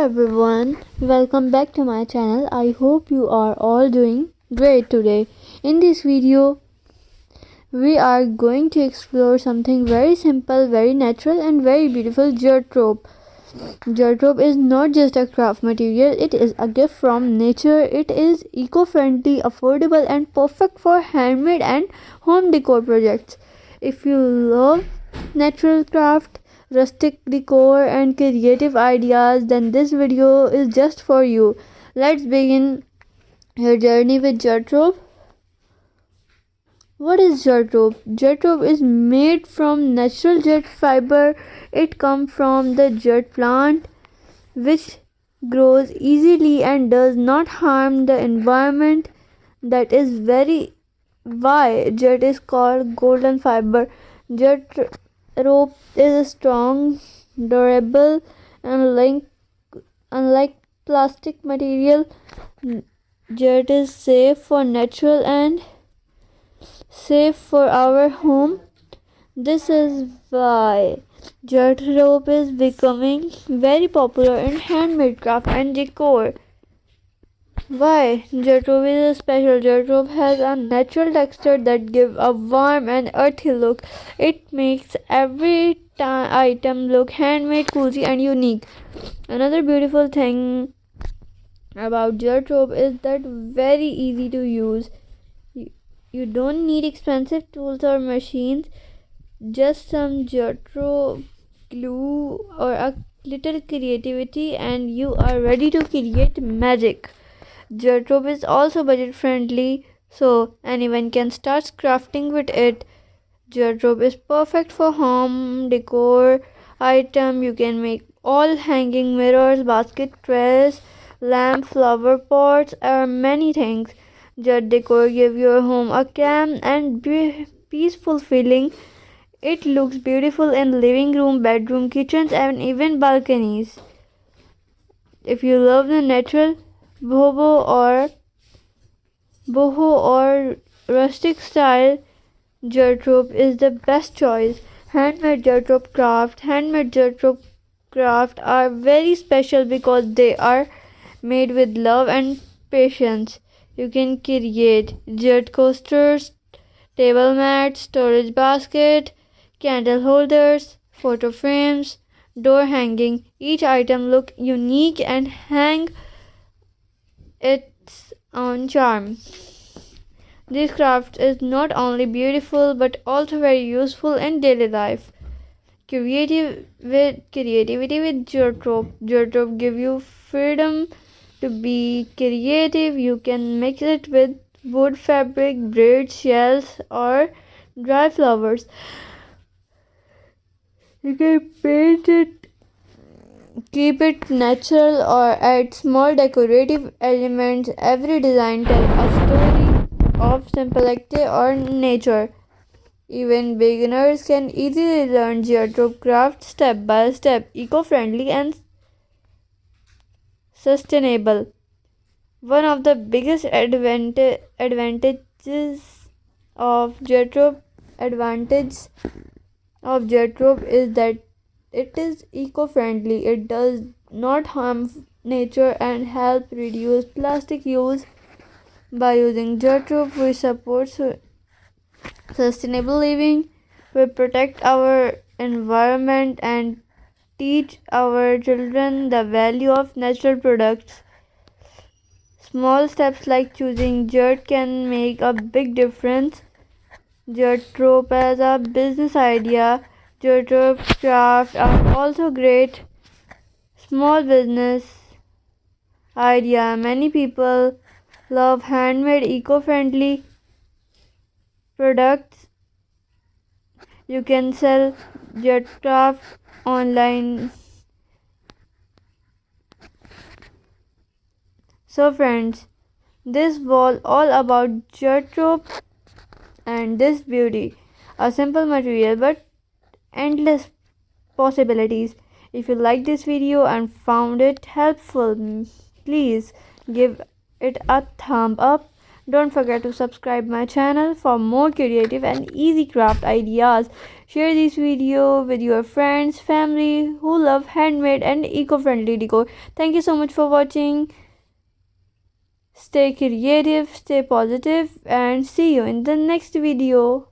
everyone, welcome back to my channel. I hope you are all doing great today. In this video, we are going to explore something very simple, very natural and very beautiful, jute rope. Jute rope is not just a craft material, it is a gift from nature. It is eco-friendly, affordable and perfect for handmade and home decor projects. If you love natural craft, rustic decor and creative ideas, then this video is just for you. Let's begin your journey with jute rope. What is jute rope? Jute rope is made from natural jute fiber. It comes from the jute plant, which grows easily and does not harm the environment. That is very why jute is called golden fiber. Jute rope is strong, durable, and unlike plastic material, jute is safe for natural and safe for our home. This is why jute rope is becoming very popular in handmade craft and decor. Why jute rope is special? Jute rope has a natural texture that gives a warm and earthy look. It makes every item look handmade, cozy and unique. Another beautiful thing about jute rope is that very easy to use. You don't need expensive tools or machines, just some jute rope, glue or a little creativity and you are ready to create magic. Jute rope is also budget friendly, so anyone can start crafting with it. Jute rope is perfect for home decor item. You can make all hanging mirrors, basket trays, lamp, flower pots, or many things. Jute decor give your home a calm and peaceful feeling. It looks beautiful in living room, bedroom, kitchens, and even balconies. If you love the natural boho or rustic style, jute rope is the best choice. Handmade jute rope craft are very special because they are made with love and patience. You can create jute coasters, table mats, storage basket, candle holders, photo frames, door hanging. Each item look unique and hang its own charm. This craft is not only beautiful but also very useful in daily life. Creativity with jute rope. Jute rope give you freedom to be creative. You can mix it with wood, fabric, braids, shells, or dry flowers. You can paint it, keep it natural, or add small decorative elements. Every design tells a story of simplicity or nature. Even beginners can easily learn jute rope craft step by step, eco-friendly and sustainable. One of the biggest advantages of jute rope is that it is eco-friendly. It does not harm nature and help reduce plastic use. By using jute rope, we support sustainable living. We protect our environment and teach our children the value of natural products. Small steps like choosing jute can make a big difference. Jute rope as a business idea. Jute rope craft are also great small business idea. Many people love handmade eco-friendly products. You can sell jute craft online. So friends, this was all about jute rope and this beauty. A simple material but endless possibilities. If you liked this video and found it helpful, please give it a thumb up. Don't forget to subscribe my channel for more creative and easy craft ideas. Share this video with your friends, family who love handmade and eco-friendly decor. Thank you so much for watching. Stay creative, stay positive, and see you in the next video.